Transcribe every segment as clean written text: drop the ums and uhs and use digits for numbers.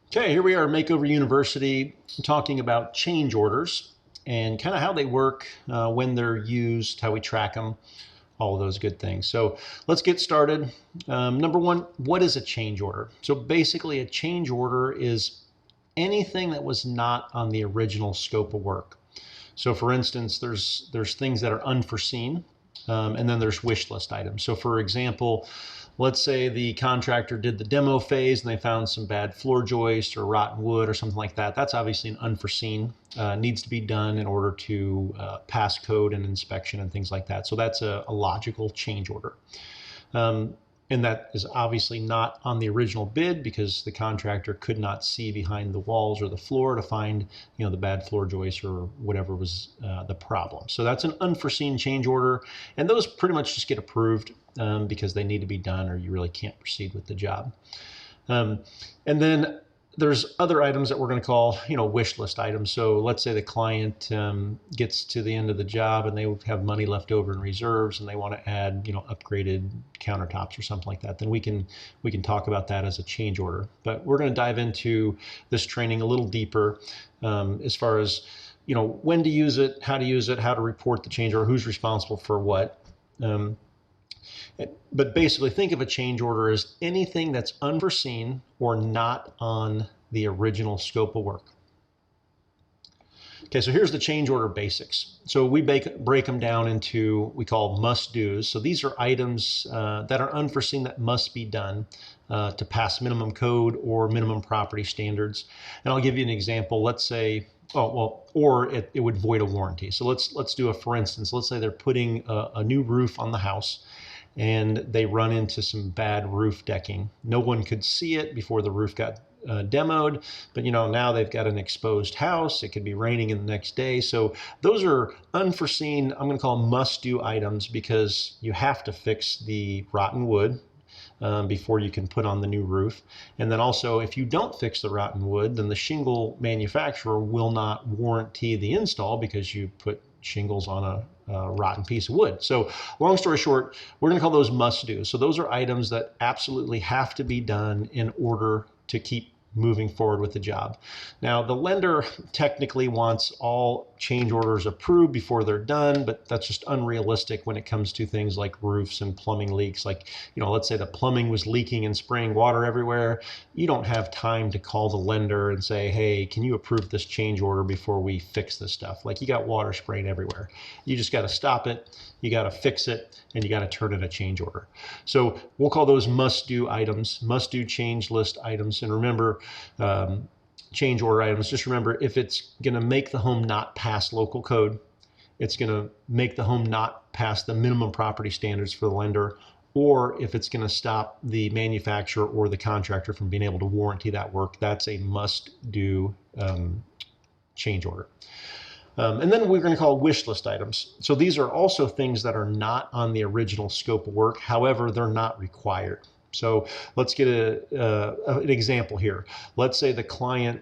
Okay, here we are at Makeover University talking about change orders and kind of how they work, when they're used, how we track them, all of those good things. So let's get started. Number one, what is a change order? So basically a change order is anything that was not on the original scope of work. So for instance, there's things that are unforeseen, and then there's wish list items. So for example, let's say the contractor did the demo phase and they found some bad floor joist or rotten wood or something like that. That's obviously an unforeseen, needs to be done in order to pass code and inspection and things like that. So that's a logical change order. And that is obviously not on the original bid because the contractor could not see behind the walls or the floor to find, the bad floor joist or whatever was the problem. So that's an unforeseen change order, and those pretty much just get approved because they need to be done, or you really can't proceed with the job. And then there's other items that we're going to call, wish list items. So let's say the client gets to the end of the job and they have money left over in reserves and they want to add, upgraded countertops or something like that. Then we can talk about that as a change order. But we're going to dive into this training a little deeper as far as, when to use it, how to report the change order, who's responsible for what. But basically, think of a change order as anything that's unforeseen or not on the original scope of work. Okay, so here's the change order basics. So we break them down into, we call must-dos. So these are items that are unforeseen that must be done to pass minimum code or minimum property standards. And I'll give you an example. Let's say, or it would void a warranty. So let's do a for instance. Let's say they're putting a new roof on the house, and they run into some bad roof decking. No one could see it before the roof got demoed, but now they've got an exposed house. It could be raining in the next day. So those are unforeseen, I'm going to call them must-do items, because you have to fix the rotten wood before you can put on the new roof. And then also, if you don't fix the rotten wood, then the shingle manufacturer will not warranty the install because you put shingles on a rotten piece of wood. So long story short, we're going to call those must-do. So those are items that absolutely have to be done in order to keep moving forward with the job. Now, the lender technically wants all change orders approved before they're done, but that's just unrealistic when it comes to things like roofs and plumbing leaks. Like, let's say the plumbing was leaking and spraying water everywhere. You don't have time to call the lender and say, hey, can you approve this change order before we fix this stuff? Like, you got water spraying everywhere. You just got to stop it, you got to fix it, and you got to turn in a change order. So we'll call those must-do items, must-do change list items. And remember, change order items, just remember, if it's going to make the home not pass local code, it's going to make the home not pass the minimum property standards for the lender, or if it's going to stop the manufacturer or the contractor from being able to warranty that work, that's a must-do change order. And then we're going to call wish list items. So these are also things that are not on the original scope of work. However, they're not required. So let's get an example here. Let's say the client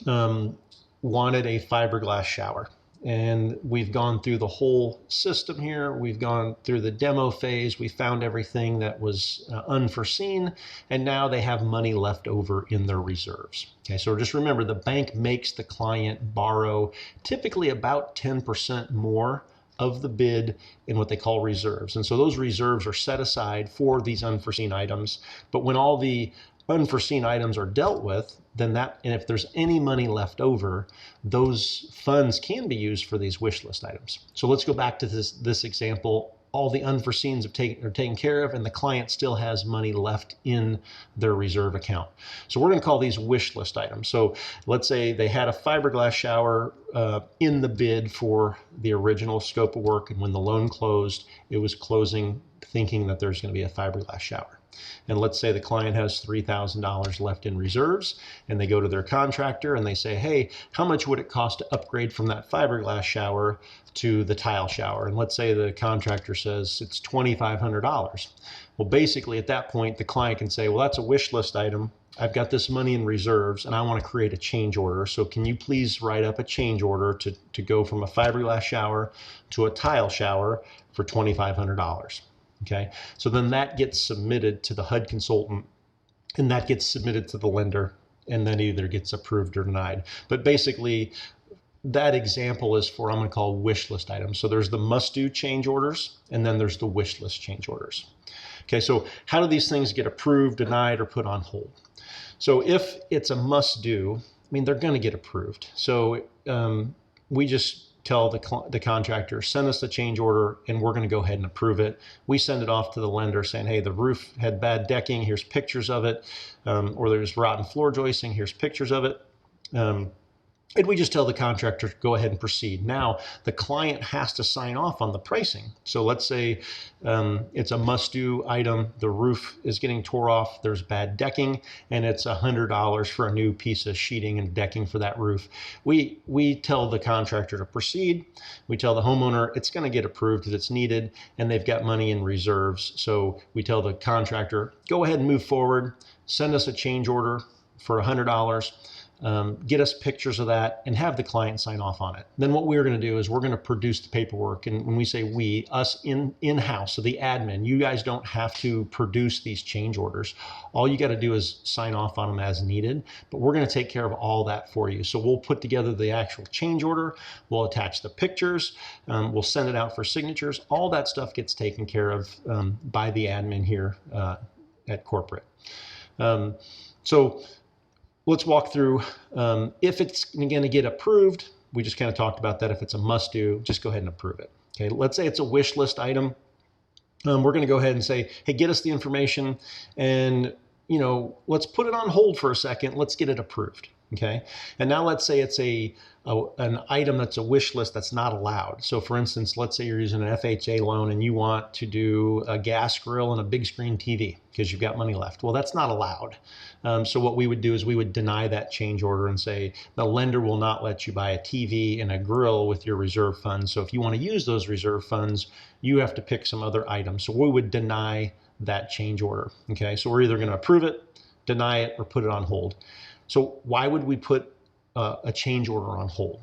wanted a fiberglass shower, and we've gone through the whole system here. We've gone through the demo phase. We found everything that was unforeseen, and now they have money left over in their reserves. Okay, so just remember, the bank makes the client borrow typically about 10% more of the bid in what they call reserves. And so those reserves are set aside for these unforeseen items. But when all the unforeseen items are dealt with, then and if there's any money left over, those funds can be used for these wish list items. So let's go back to this example. All the unforeseens are taken care of, and the client still has money left in their reserve account. So we're going to call these wish list items. So let's say they had a fiberglass shower in the bid for the original scope of work, and when the loan closed, it was closing thinking that there's going to be a fiberglass shower. And let's say the client has $3,000 left in reserves, and they go to their contractor and they say, hey, how much would it cost to upgrade from that fiberglass shower to the tile shower? And let's say the contractor says it's $2,500. Well, basically at that point, the client can say, well, that's a wish list item. I've got this money in reserves and I want to create a change order. So can you please write up a change order to go from a fiberglass shower to a tile shower for $2,500? Okay, so then that gets submitted to the HUD consultant, and that gets submitted to the lender. and then either gets approved or denied. But basically, that example is for, I'm going to call wish list items. So there's the must do change orders, and then there's the wish list change orders. Okay, so how do these things get approved, denied, or put on hold? So if it's a must do, I mean, they're going to get approved. So we just tell the contractor, send us the change order and we're going to go ahead and approve it. We send it off to the lender saying, hey, the roof had bad decking, here's pictures of it, or there's rotten floor joisting, here's pictures of it. And we just tell the contractor to go ahead and proceed. Now, the client has to sign off on the pricing. So let's say it's a must-do item. The roof is getting tore off. There's bad decking, and it's $100 for a new piece of sheeting and decking for that roof. We tell the contractor to proceed. We tell the homeowner it's going to get approved if it's needed, and they've got money in reserves. So we tell the contractor, go ahead and move forward. Send us a change order for $100. Get us pictures of that and have the client sign off on it. Then what we're going to do is we're going to produce the paperwork. And when we say we, us in-house, so the admin, you guys don't have to produce these change orders. All you got to do is sign off on them as needed, but we're going to take care of all that for you. So we'll put together the actual change order. We'll attach the pictures. We'll send it out for signatures. All that stuff gets taken care of by the admin here at corporate. So let's walk through if it's going to get approved. We just kind of talked about that. If it's a must do, just go ahead and approve it. Okay, let's say it's a wish list item. We're going to go ahead and say, hey, get us the information and, let's put it on hold for a second. Let's get it approved. Okay. And now let's say it's an item that's a wish list that's not allowed. So for instance, let's say you're using an FHA loan and you want to do a gas grill and a big screen TV because you've got money left. Well, that's not allowed. So what we would do is we would deny that change order and say the lender will not let you buy a TV and a grill with your reserve funds. So if you want to use those reserve funds, you have to pick some other items. So we would deny that change order. Okay. So we're either going to approve it, deny it, or put it on hold. So why would we put a change order on hold?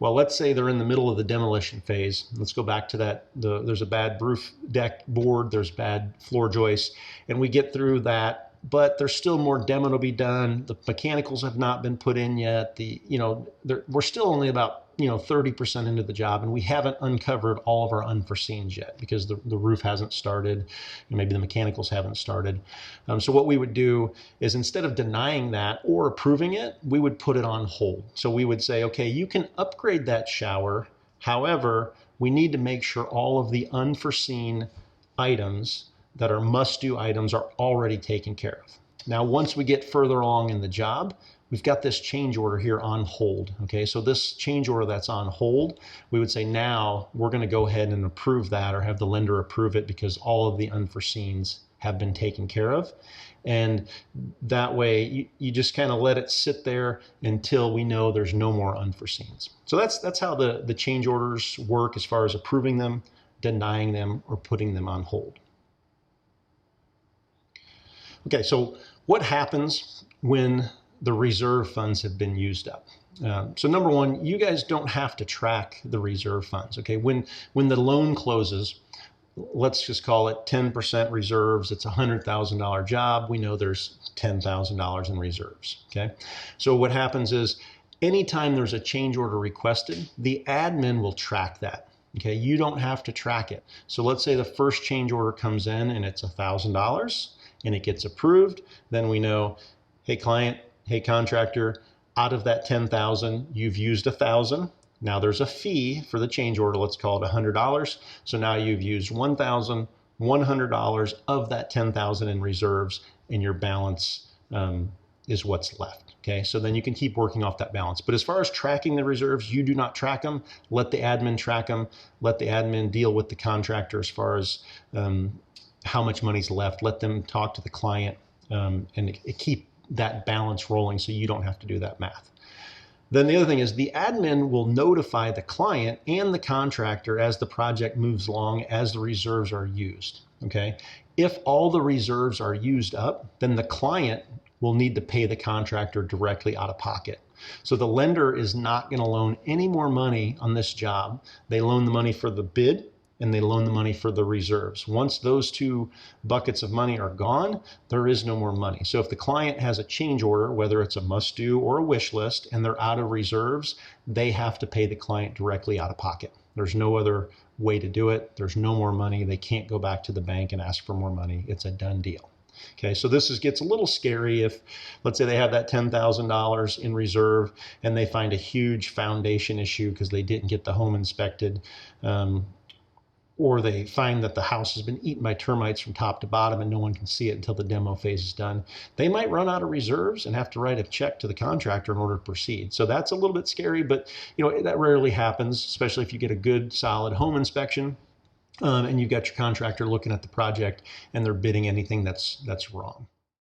Well, let's say they're in the middle of the demolition phase. Let's go back to that. There's a bad roof deck board, there's bad floor joists, and we get through that, but there's still more demo to be done. The mechanicals have not been put in yet. We're still only about 30% into the job, and we haven't uncovered all of our unforeseens yet because the roof hasn't started, and maybe the mechanicals haven't started. So what we would do is instead of denying that or approving it, we would put it on hold. So we would say, okay, you can upgrade that shower. However, we need to make sure all of the unforeseen items that are must-do items are already taken care of. Now, once we get further along in the job, we've got this change order here on hold. Okay, so this change order that's on hold, we would say now we're going to go ahead and approve that or have the lender approve it because all of the unforeseens have been taken care of. And that way you just kind of let it sit there until we know there's no more unforeseens. So that's how the change orders work as far as approving them, denying them, or putting them on hold. Okay, so what happens when the reserve funds have been used up? So number one, you guys don't have to track the reserve funds. Okay, when the loan closes, let's just call it 10% reserves. It's a $100,000 job. We know there's $10,000 in reserves. Okay, so what happens is anytime there's a change order requested, the admin will track that. Okay, you don't have to track it. So let's say the first change order comes in and it's $1,000 and it gets approved. Then we know, hey client, hey contractor, out of that 10,000, you've used 1,000. Now there's a fee for the change order. Let's call it $100. So now you've used $1,100 of that 10,000 in reserves, and your balance is what's left. Okay, so then you can keep working off that balance. But as far as tracking the reserves, you do not track them. Let the admin track them. Let the admin deal with the contractor as far as how much money's left. Let them talk to the client and keep that balance rolling so you don't have to do that math. Then the other thing is the admin will notify the client and the contractor as the project moves along as the reserves are used. Okay, if all the reserves are used up, then the client will need to pay the contractor directly out of pocket. So the lender is not going to loan any more money on this job. They loan the money for the bid and they loan the money for the reserves. Once those two buckets of money are gone, there is no more money. So if the client has a change order, whether it's a must do or a wish list, and they're out of reserves, they have to pay the client directly out of pocket. There's no other way to do it. There's no more money. They can't go back to the bank and ask for more money. It's a done deal. Okay, so this gets a little scary if, let's say, they have that $10,000 in reserve and they find a huge foundation issue because they didn't get the home inspected, or they find that the house has been eaten by termites from top to bottom and no one can see it until the demo phase is done. They might run out of reserves and have to write a check to the contractor in order to proceed. So that's a little bit scary, but that rarely happens, especially if you get a good, solid home inspection. And you've got your contractor looking at the project and they're bidding anything that's wrong.